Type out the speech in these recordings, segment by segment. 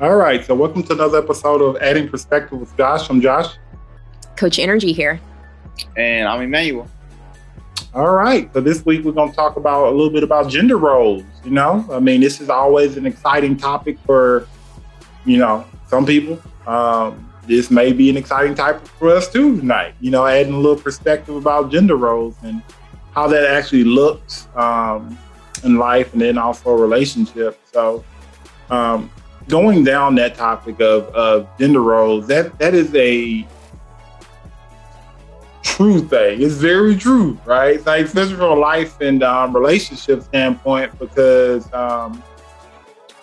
All right, so welcome to another episode of Adding Perspective with Josh. I'm Josh. Coach Nrgy here. And I'm Emmanuel. All right, so this week we're going to talk about a little bit about gender roles. This is always an exciting topic for, some people. This may be an exciting topic for us too tonight, adding a little perspective about gender roles and how that actually looks in life and then also relationships. So, going down that topic of gender roles, that is a true thing. It's very true, right? Like, especially from a life and relationship standpoint, because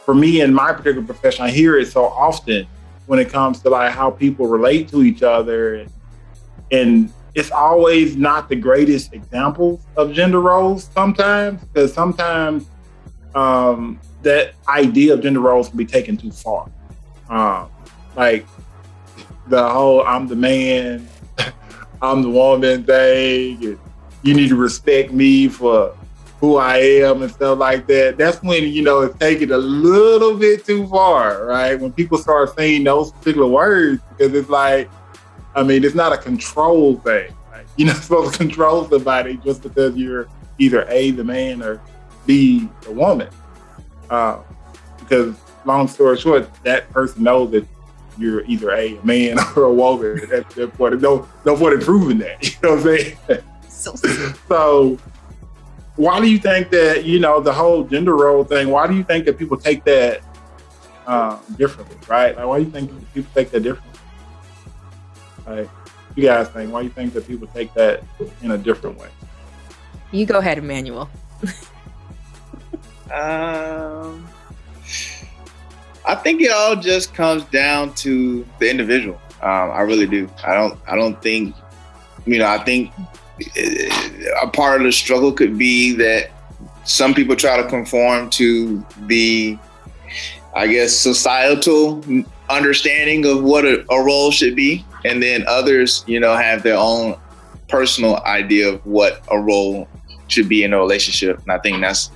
for me in my particular profession, I hear it so often when it comes to like how people relate to each other, and it's always not the greatest examples of gender roles sometimes, because sometimes that idea of gender roles can be taken too far. Like the whole "I'm the man, I'm the woman" thing, and you need to respect me for who I am and stuff like that. That's when, it's taken a little bit too far, right? When people start saying those particular words, because it's like, it's not a control thing. Like, you're not supposed to control somebody just because you're either A, the man, or B, the woman. Because long story short, that person knows that you're either a man or a woman. At that point, no point in proving that. You know what I'm saying? So why do you think that, the whole gender role thing, why do you think that people take that differently, right? Like, why do you think people take that differently? Like, you guys think, why do you think that people take that in a different way? You go ahead, Emmanuel. I think it all just comes down to the individual. I really do. I don't think, I think a part of the struggle could be that some people try to conform to the, I guess, societal understanding of what a role should be. And then others, have their own personal idea of what a role should be in a relationship. And I think that's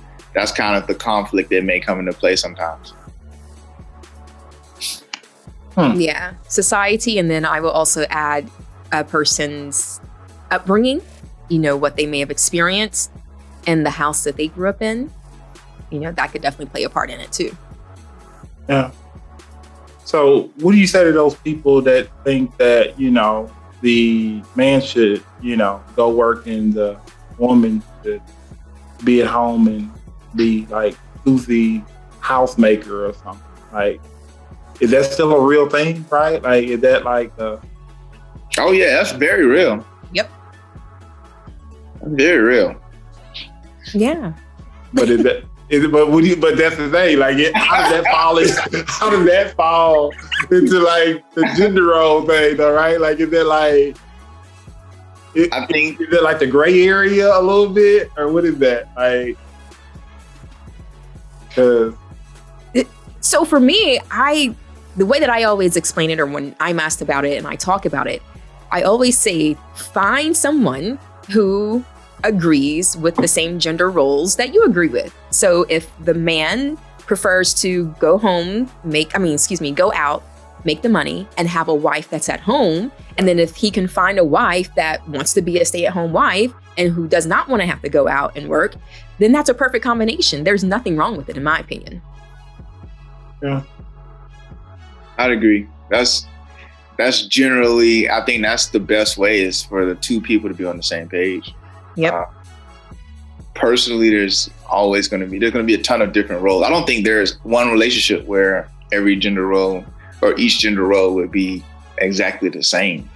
kind of the conflict that may come into play sometimes. Yeah, society, and then I will also add a person's upbringing, what they may have experienced in the house that they grew up in. That could definitely play a part in it too. Yeah. So what do you say to those people that think that, the man should, go work and the woman should be at home and be like Susie housemaker or something? Like, is that still a real thing, right? Like, is that like Oh yeah, that's very real. Yep. Very real. Yeah. But but that's the thing. Like, how does that fall into like the gender role thing, though, right? Like, is that like? I think, is it like the gray area a little bit, or what is that like? So for me, the way that I always explain it, or when I'm asked about it and I talk about it, I always say, find someone who agrees with the same gender roles that you agree with. So if the man prefers to go out, make the money, and have a wife that's at home, and then if he can find a wife that wants to be a stay-at-home wife and who does not want to have to go out and work, then that's a perfect combination. There's nothing wrong with it, in my opinion. Yeah. I'd agree. That's generally, I think that's the best way, is for the two people to be on the same page. Yep. Personally, there's going to be a ton of different roles. I don't think there's one relationship where every gender role or each gender role would be exactly the same.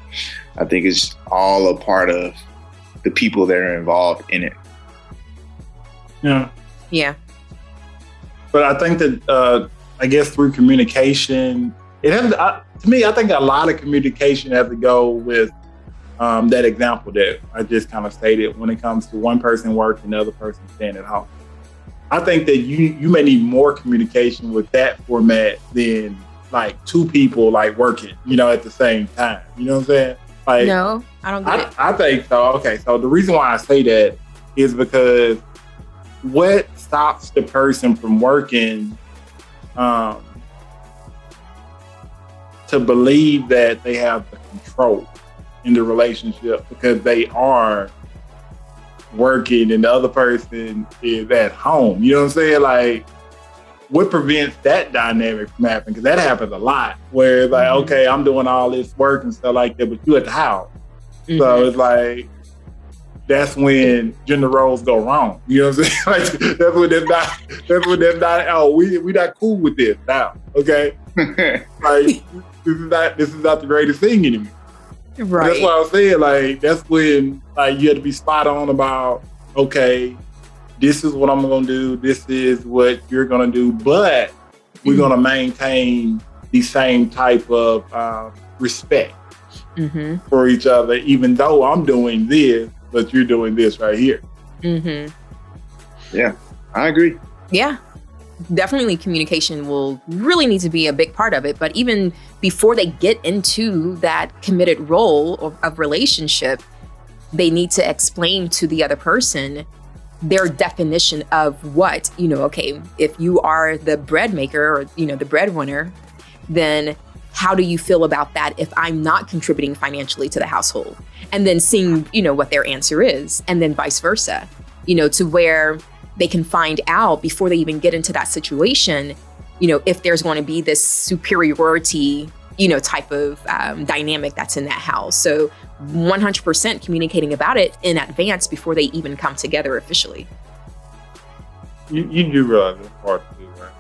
I think it's all a part of the people that are involved in it. Yeah. Yeah. But I think that, I guess through communication, to me, I think a lot of communication has to go with that example that I just kind of stated when it comes to one person working, the other person staying at home. I think that you may need more communication with that format than like two people like working, at the same time. You know what I'm saying? Like, no, I don't get it. I think so. Okay, so the reason why I say that is because what stops the person from working to believe that they have the control in the relationship because they are working and the other person is at home. You know what I'm saying? Like, what prevents that dynamic from happening? Because that happens a lot where it's like, okay, I'm doing all this work and stuff like that, but you at the house. So it's like, that's when gender roles go wrong. You know what I'm saying? Like, that's when they're not, oh, we not cool with this now, okay? Like, this is not the greatest thing anymore. Right. That's what I was saying. Like, that's when like you have to be spot on about, okay, this is what I'm gonna do. This is what you're gonna do, but we're gonna maintain the same type of respect for each other, even though I'm doing this, but you're doing this right here. Yeah, I agree. Yeah. Definitely communication will really need to be a big part of it. But even before they get into that committed role of relationship, they need to explain to the other person their definition of what, okay, if you are the bread maker or, the breadwinner, then how do you feel about that if I'm not contributing financially to the household? And then seeing, what their answer is, and then vice versa, to where they can find out before they even get into that situation, if there's going to be this superiority, type of dynamic that's in that house. So 100% communicating about it in advance before they even come together officially. You do realize that's hard to do, right?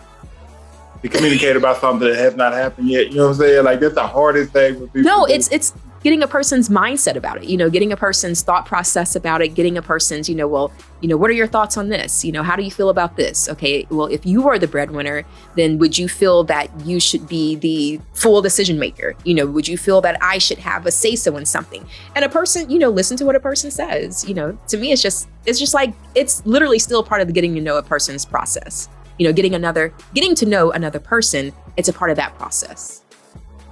To communicate about something that has not happened yet. You know what I'm saying? Like, that's the hardest thing for people. No, it's getting a person's mindset about it, getting a person's thought process about it, getting a person's, what are your thoughts on this? How do you feel about this? Okay, well, if you are the breadwinner, then would you feel that you should be the full decision maker? Would you feel that I should have a say-so in something? And a person, listen to what a person says. To me, it's just like, it's literally still part of the getting to know a person's process. Getting to know another person, it's a part of that process.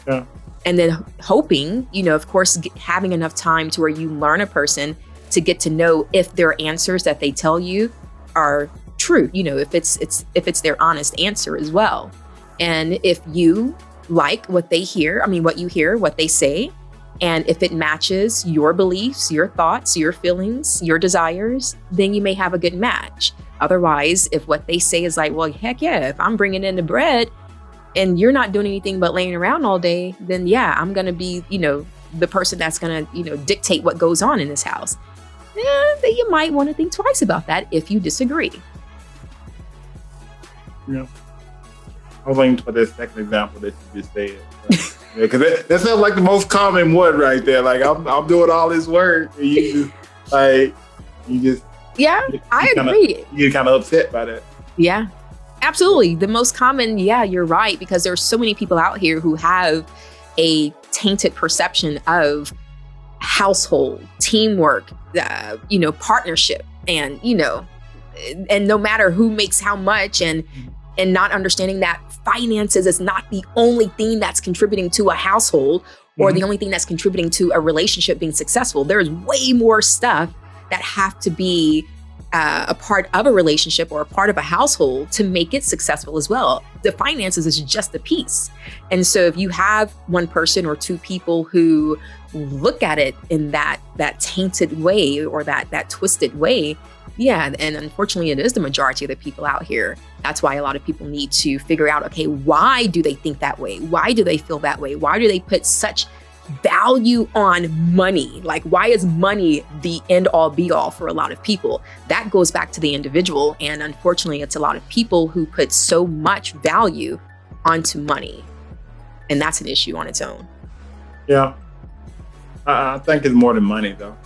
Yeah. And then hoping, of course, having enough time to where you learn a person to get to know if their answers that they tell you are true, if it's their honest answer as well. And if you like what they hear, what you hear, what they say, and if it matches your beliefs, your thoughts, your feelings, your desires, then you may have a good match. Otherwise, if what they say is like, well, heck yeah, if I'm bringing in the bread, and you're not doing anything but laying around all day, then yeah, I'm going to be, the person that's going to, dictate what goes on in this house. Then you might want to think twice about that if you disagree. Yeah. I was thinking for this second example that you just said. Because that sounds like the most common one right there. Like, I'm doing all this work, and you just, Yeah, I agree. You get kind of upset by that. Yeah. Absolutely. The most common, yeah, you're right, because there's so many people out here who have a tainted perception of household, teamwork, partnership, and, and no matter who makes how much, and not understanding that finances is not the only thing that's contributing to a household or the only thing that's contributing to a relationship being successful. There's way more stuff that have to be a part of a relationship or a part of a household to make it successful as well. The finances is just a piece. And so if you have one person or two people who look at it in that tainted way or that twisted way, yeah, and unfortunately it is the majority of the people out here. That's why a lot of people need to figure out, okay, why do they think that way? Why do they feel that way? Why do they put such value on money? Like, why is money the end all be all for a lot of people? That goes back to the individual. And unfortunately, it's a lot of people who put so much value onto money. And that's an issue on its own. Yeah. I think it's more than money, though.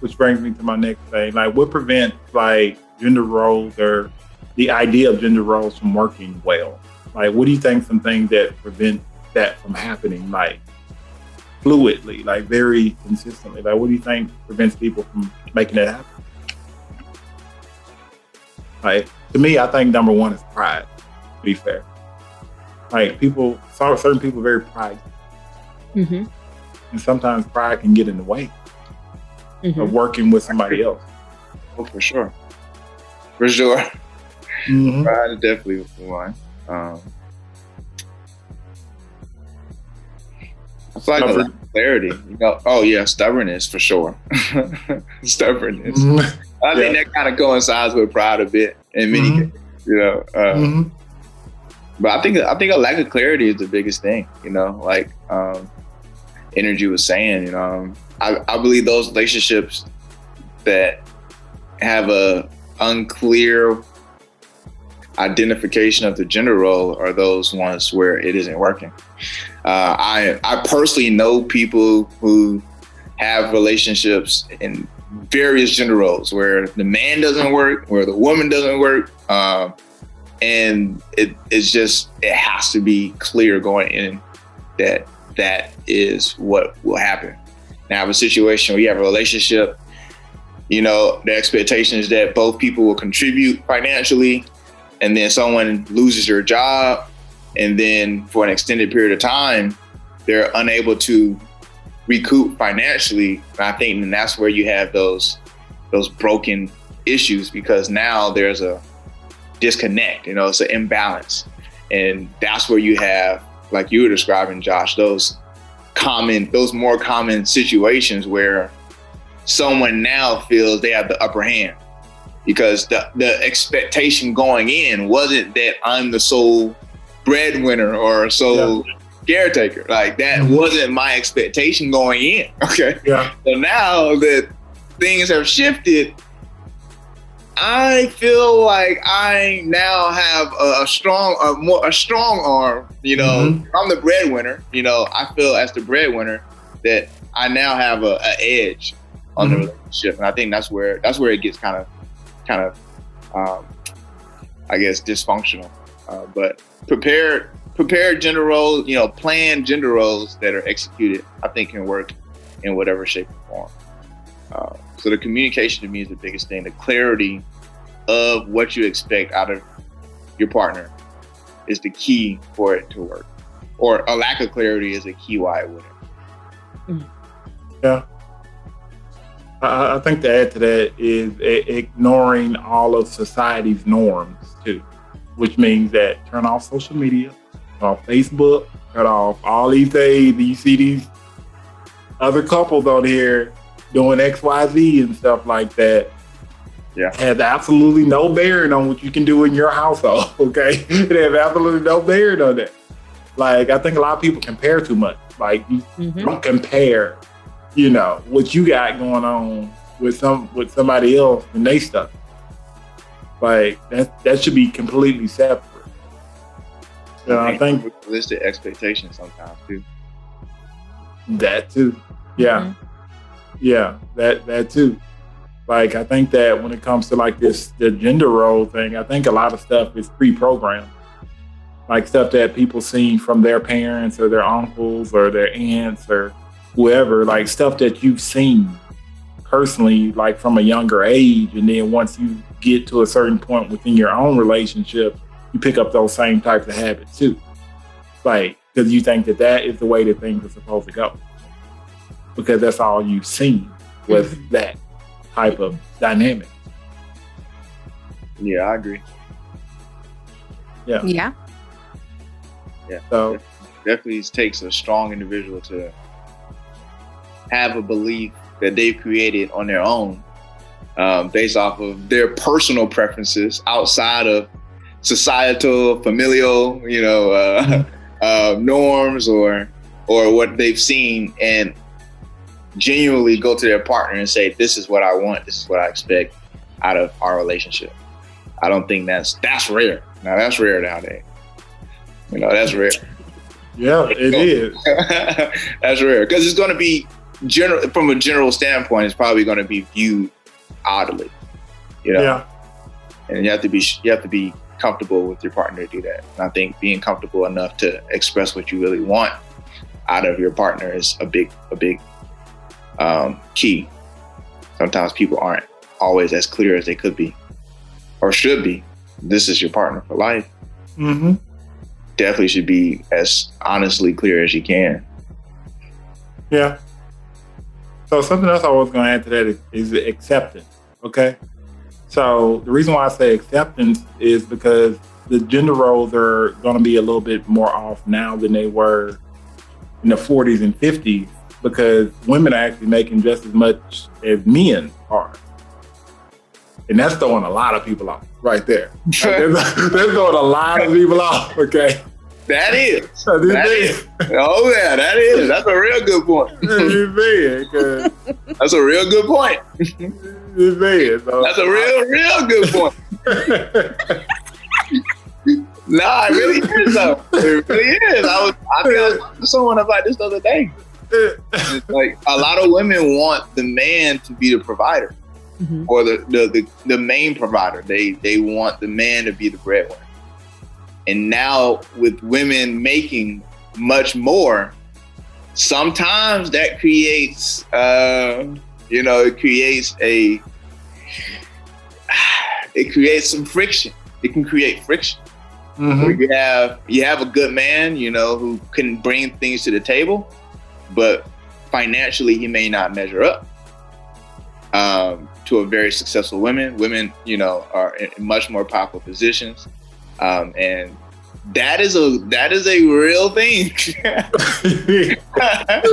Which brings me to my next thing. Like, what prevents, like, gender roles or the idea of gender roles from working well? Like, what do you think some things that prevent that from happening? Like, fluidly, like very consistently. Like, what do you think prevents people from making that happen? Like, to me, I think number one is pride, to be fair. Like, certain people are very prideful. And sometimes pride can get in the way of working with somebody else. Oh, for sure. For sure. Pride is definitely one. It's like a lack of clarity. Oh yeah, stubbornness for sure. Stubbornness. I think that kind of coincides with pride a bit in many cases. But I think a lack of clarity is the biggest thing. Like Nrgy was saying. I believe those relationships that have a unclear identification of the gender role are those ones where it isn't working. I personally know people who have relationships in various gender roles where the man doesn't work, where the woman doesn't work, and it has to be clear going in that is what will happen. Now, I have a situation where you have a relationship, the expectation is that both people will contribute financially, and then someone loses their job, and then for an extended period of time, they're unable to recoup financially. And I think that's where you have those broken issues, because now there's a disconnect, it's an imbalance. And that's where you have, like you were describing, Josh, those more common situations where someone now feels they have the upper hand, because the expectation going in wasn't that I'm the sole breadwinner or sole caretaker. Like that wasn't my expectation going in. Okay. Yeah. So now that things have shifted, I feel like I now have a strong arm. I'm the breadwinner. I feel as the breadwinner that I now have an edge on the relationship, and I think that's where it gets kind of I guess dysfunctional. But prepared gender roles, planned gender roles that are executed, I think can work in whatever shape or form. So the communication to me is the biggest thing. The clarity of what you expect out of your partner is the key for it to work. Or a lack of clarity is a key why it wouldn't. Yeah. I think to add to that is ignoring all of society's norms too, which means that turn off social media, turn off Facebook, turn off all these things. You see these other couples on here doing XYZ and stuff like that. Yeah. Has absolutely no bearing on what you can do in your household. Okay. It has absolutely no bearing on that. Like, I think a lot of people compare too much. Like, you don't compare, what you got going on with somebody else and they stuff. Like, that should be completely separate. I think realistic expectations sometimes too. That too. Yeah. Yeah, that too. Like, I think that when it comes to like the gender role thing, I think a lot of stuff is pre-programmed. Like stuff that people seen from their parents or their uncles or their aunts or whoever, like stuff that you've seen personally, like from a younger age. And then once you get to a certain point within your own relationship, you pick up those same types of habits too. Like, because you think that is the way that things are supposed to go. Because that's all you've seen with that type of dynamic. Yeah, I agree. Yeah. So definitely takes a strong individual to have a belief that they've created on their own, based off of their personal preferences outside of societal, familial, norms or what they've seen, and genuinely go to their partner and say, this is what I want, this is what I expect out of our relationship. I don't think that's rare. Now that's rare nowadays. That's rare. Yeah, it is. That's rare. Because it's going to be from a general standpoint, it's probably going to be viewed oddly. Yeah. And you have to be comfortable with your partner to do that. And I think being comfortable enough to express what you really want out of your partner is a big key. Sometimes people aren't always as clear as they could be or should be. This is your partner for life. Mm-hmm. Definitely should be as honestly clear as you can. Yeah. So something else I was going to add to that is acceptance. Okay. So the reason why I say acceptance is because the gender roles are going to be a little bit more off now than they were in the 40s and 50s because women are actually making just as much as men are. And that's throwing a lot of people off right there. That's throwing a lot of people off, okay? That is. Oh, yeah, that is. That's a real good point. That's a real good point. That's a real good point. Nah, it really is, though. It really is. I was talking to someone about this the other day. It's like a lot of women want the man to be the provider, or the main provider. They want the man to be the breadwinner. And now with women making much more, sometimes that creates, it creates some friction. It can create friction. Mm-hmm. You have a good man, who can bring things to the table, but financially he may not measure up to a very successful woman. Women, are in much more powerful positions, and that is a real thing. It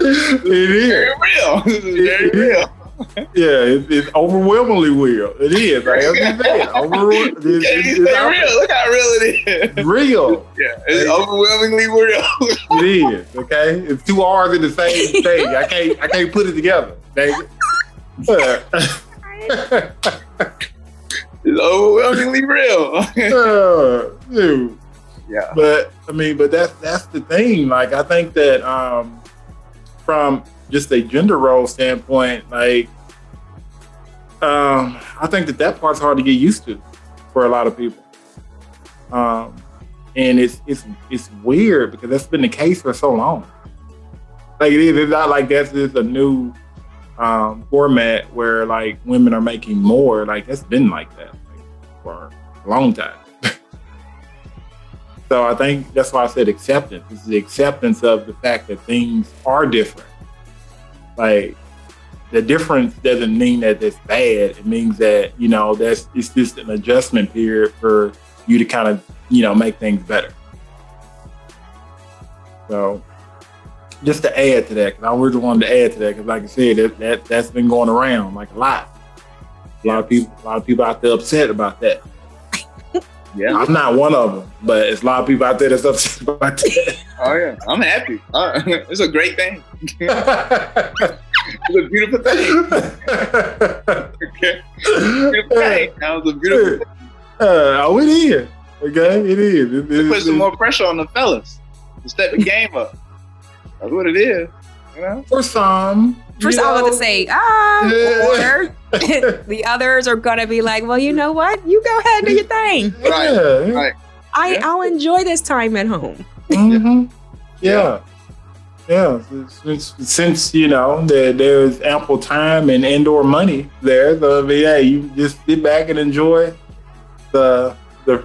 is very real. This is very real. Yeah, it's overwhelmingly real. It is. Like, it's real. Look how real it is. Real. Yeah, it's overwhelmingly real. It is. Okay, it's two R's in the same thing. I can't put it together. It's overwhelmingly real. Dude. Yeah. But that's the thing. Like, I think that from just a gender role standpoint, like, I think that part's hard to get used to for a lot of people. And it's weird because that's been the case for so long. Like, it's not like that's just a new format where like women are making more. Like, that's been like that for a long time. So I think that's why I said acceptance. It's the acceptance of the fact that things are different. Like, the difference doesn't mean that it's bad. It means that, it's just an adjustment period for you to kind of, make things better. So just to add to that, because I really wanted to add to that, because like I said, that's been going around like a lot. A lot of people out there upset about that. Yeah, I'm not one of them, but it's a lot of people out there that's upset about that. Oh yeah, I'm happy. It's a great thing. It's a beautiful thing. Okay, beautiful thing. That was a beautiful thing. It is. Okay, it is. It puts some more pressure on the fellas to step the game up. That's what it is. For some. First, I was about to say, or the others are gonna be like, well, you know what? You go ahead and do your thing. Right. I'll enjoy this time at home. Mm-hmm. Yeah. Since there's ample time and indoor money there, so you just sit back and enjoy the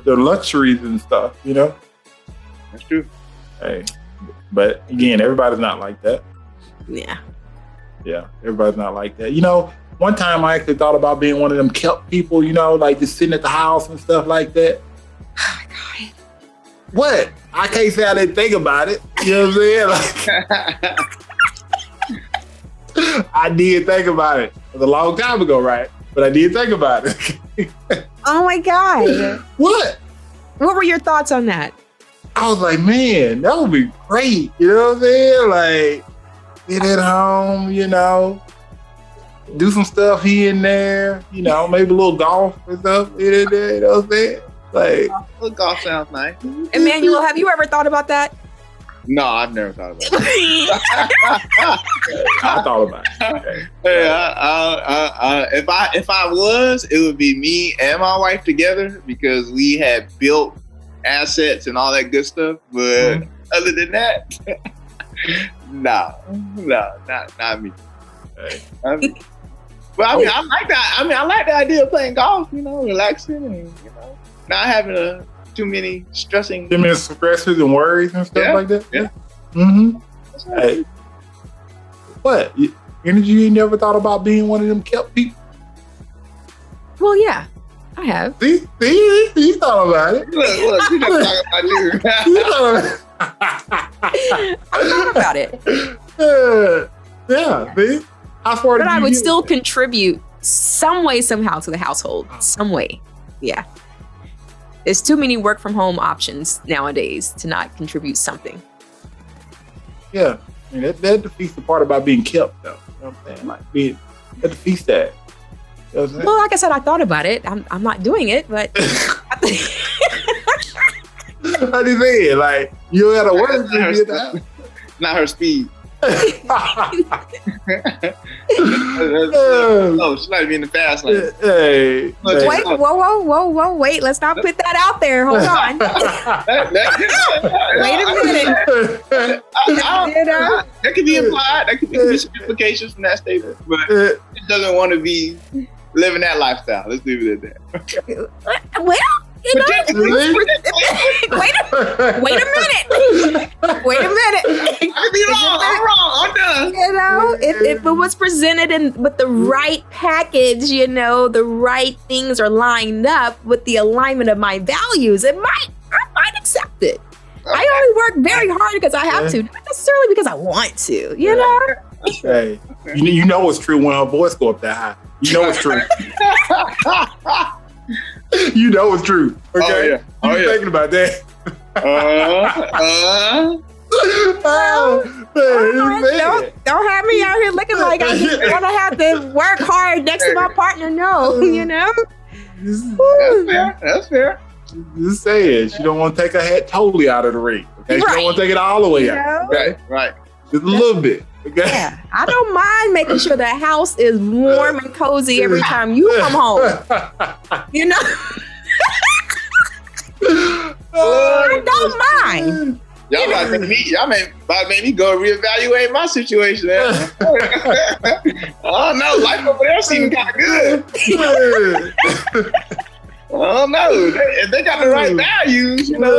luxuries and stuff. That's true. Hey, but again, everybody's not like that. Yeah, everybody's not like that. One time I actually thought about being one of them kept people, like just sitting at the house and stuff like that. Oh my God. What? I can't say I didn't think about it. You know what I'm saying? Like, I did think about it. It was a long time ago, right? But I did think about it. Oh my God. What? What were your thoughts on that? I was like, man, that would be great. You know what I'm saying? Like, get at home, do some stuff here and there, maybe a little golf and stuff here and there, you know what I'm saying? Like, a little golf sounds nice. Emmanuel, have you ever thought about that? No, I've never thought about it. I thought about it. Okay. Yeah, if I was, it would be me and my wife together because we had built assets and all that good stuff. But other than that, no, not me. Hey. Well, I mean, I like that. I mean, I like the idea of playing golf. Relaxing and not having too many stresses and worries and stuff like that. Yeah. Mm-hmm. Hey, what? Nrgy, you never thought about being one of them kept people? Well, yeah, I have. See, you thought about it. Look, you just talking about you. I thought about it. Yeah, see? How far But did I you would get? still contribute some way, somehow to the household. Some way. Yeah. There's too many work from home options nowadays to not contribute something. Yeah. I mean, that defeats the part about being kept, though. You know what I'm saying? Like, that defeats that. You know what I'm saying? Well, like I said, I thought about it. I'm not doing it, but How do you say it? Like, you gotta work to get that. Not her speed. Oh, she might be in the fast lane. Hey. wait, whoa, wait. Let's not put that out there. Hold on. Wait a minute. That could be implied. That could be some implications from that statement. But it doesn't want to be living that lifestyle. Let's leave it at that. Well, you know, wait a minute. I could be wrong. I'm wrong. I'm done. You know, if it was presented with the right package, you know, the right things are lined up with the alignment of my values, I might accept it. I only work very hard because I have to, not necessarily because I want to, you know? Hey, you know it's true when her voice go up that high. You know it's true. You know it's true. Okay? Oh, You're thinking about that. Don't have me out here looking like I'm just gonna have to work hard next to my partner. No, you know? That's fair. Just saying, she don't want to take her head totally out of the ring. Okay, she don't want to take it all the way out. Okay, right. Just a little bit. Okay. Yeah, I don't mind making sure the house is warm and cozy every time you come home. You know, I don't mind. Y'all about to make me go reevaluate my situation. Oh no, life over there seems kind of good. Oh no, if they got the right values, you know.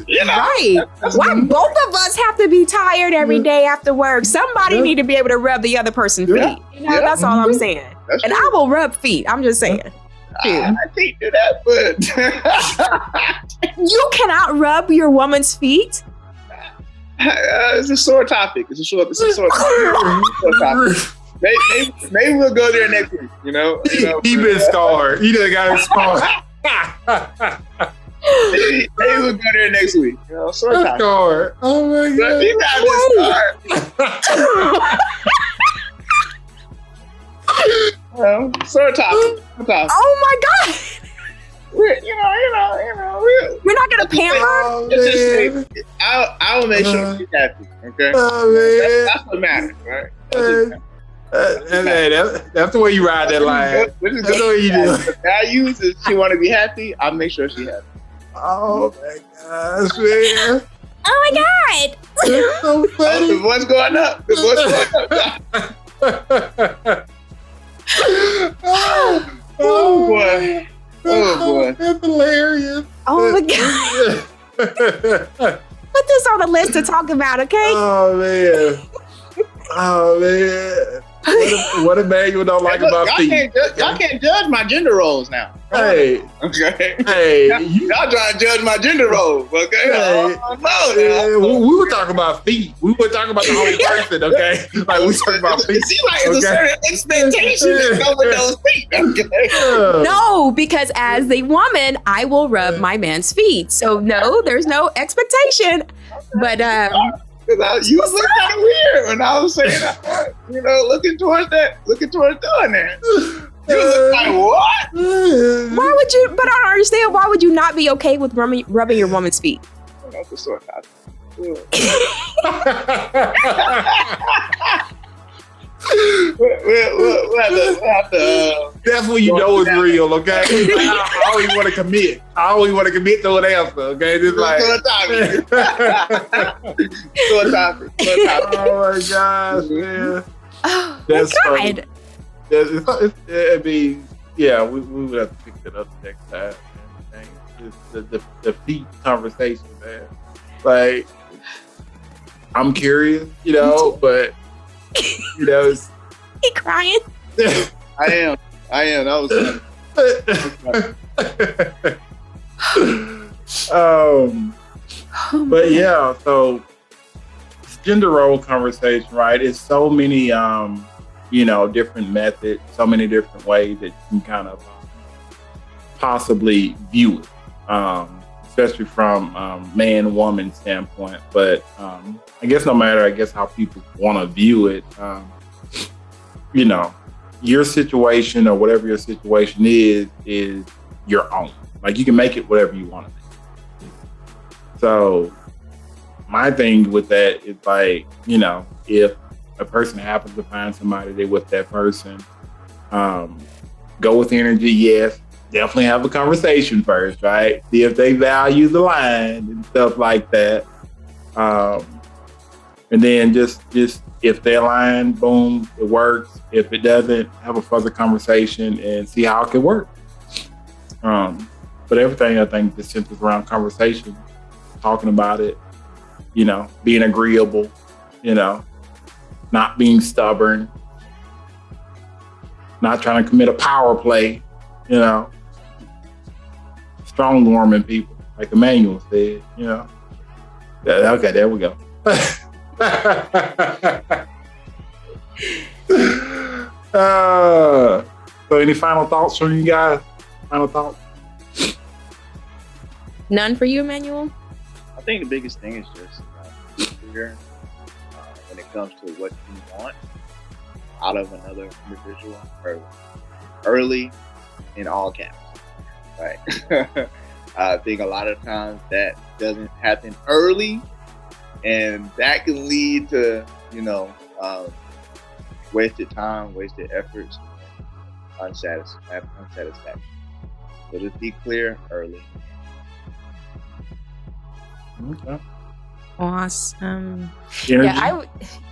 Right. Why both of us have to be tired every day after work? Somebody need to be able to rub the other person's feet. You know, that's all I'm saying. And I will rub feet. I'm just saying. I can't do that, but you cannot rub your woman's feet. It's a sore topic. It's a sore topic. Maybe we'll go there next week. You know, he been scarred. He done got scarred. Maybe we'll go there next week. You know, sore topic. Scarred. Oh my god. He got this sore topic. Oh my god. We're not gonna pamper. I will make sure she's happy. Okay. That's what matters, right? That's the way you ride that line. That's the way you do it. The values is she want to be happy. I'll make sure she's happy. Oh my gosh, man. Oh my god. It's so funny. The voice going up. Oh boy. That's hilarious. Oh my god. Put this on the list to talk about, okay? Oh man. What a man you don't like about feet. Y'all can't judge my gender roles now. Hey. Okay. Hey. Y'all trying to judge my gender roles, okay? Hey. We were talking about feet. We were talking about the whole person, okay? Like we talking about feet. It seems like it's a certain expectation that go with those feet, okay? No, because as a woman, I will rub my man's feet. So no, there's no expectation. But you was looking kind of weird when I was saying that, looking towards doing that. You was like, what? Why would you? But I don't understand. Why would you not be okay with rubbing your woman's feet? That's the sort of we'll have to, that's when you know it's real, okay? I always want to commit. To an answer, okay? Just like sore topic. Oh my gosh, man. Oh, that's my God. I mean, yeah, we would have to pick that up next time. Man. The feet conversation, man. Like, I'm curious, but it's. He crying. I am. That was funny. But yeah, so it's gender role conversation, right? It's so many, different methods, so many different ways that you can kind of possibly view it, especially from man, woman standpoint. But I guess no matter, how people want to view it, your situation or whatever your situation is your own. Like, you can make it whatever you want to make. So my thing with that is like, if a person happens to find somebody, they're with that person, go with Nrgy, yes. Definitely have a conversation first, right? See if they value the line and stuff like that. And then just if they align, boom, it works. If it doesn't, have a further conversation and see how it can work. But everything, I think, just centers around conversation, talking about it, being agreeable, not being stubborn, not trying to commit a power play, strong arming people, like Emmanuel said, Okay, there we go. So any final thoughts from you guys? Final thoughts? None for you, Emmanuel? I think the biggest thing is just clear when it comes to what you want out of another individual early in all caps. Right. I think a lot of times that doesn't happen early, and that can lead to, wasted time, wasted efforts, unsatisfaction. So just be clear early. Okay. Awesome. Nrgy? Yeah,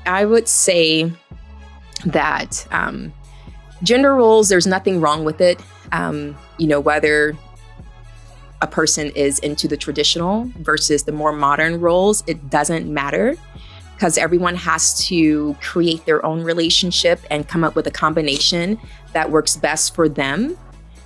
I would say that gender roles, there's nothing wrong with it. Whether a person is into the traditional versus the more modern roles, it doesn't matter, because everyone has to create their own relationship and come up with a combination that works best for them.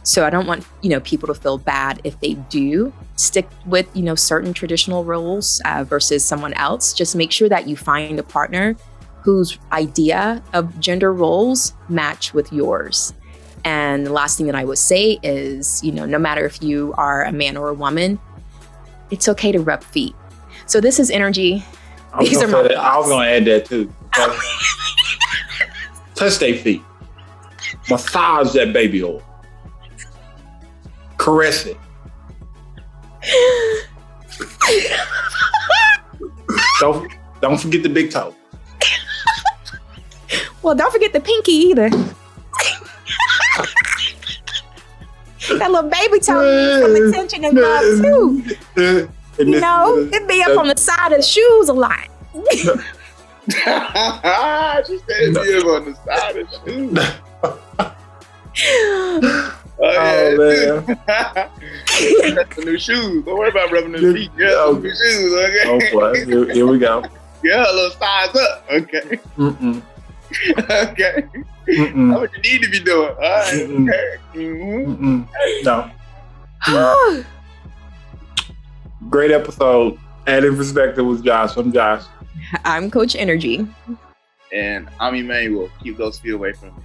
So I don't want, people to feel bad if they do stick with, certain traditional roles versus someone else. Just make sure that you find a partner whose idea of gender roles match with yours. And the last thing that I would say is, no matter if you are a man or a woman, it's okay to rub feet. So this is Nrgy. These are my thoughts. I was going to add that too. Touch their feet. Massage that baby oil. Caress it. Don't forget the big toe. Well, don't forget the pinky either. That little baby toe needs some attention and love too. It be up on the side of the shoes a lot. She said it be up on the side of the shoes. Man. That's the new shoes. Don't worry about rubbing the feet. Yeah, new shoes, okay? Oh boy, here we go. Yeah, a little size up, okay? Okay. That's what you need to be doing. All right. Okay. No. Great episode. Added perspective with Josh. I'm Josh. I'm Coach Nrgy. And I'm Emmanuel. Keep those feet away from me.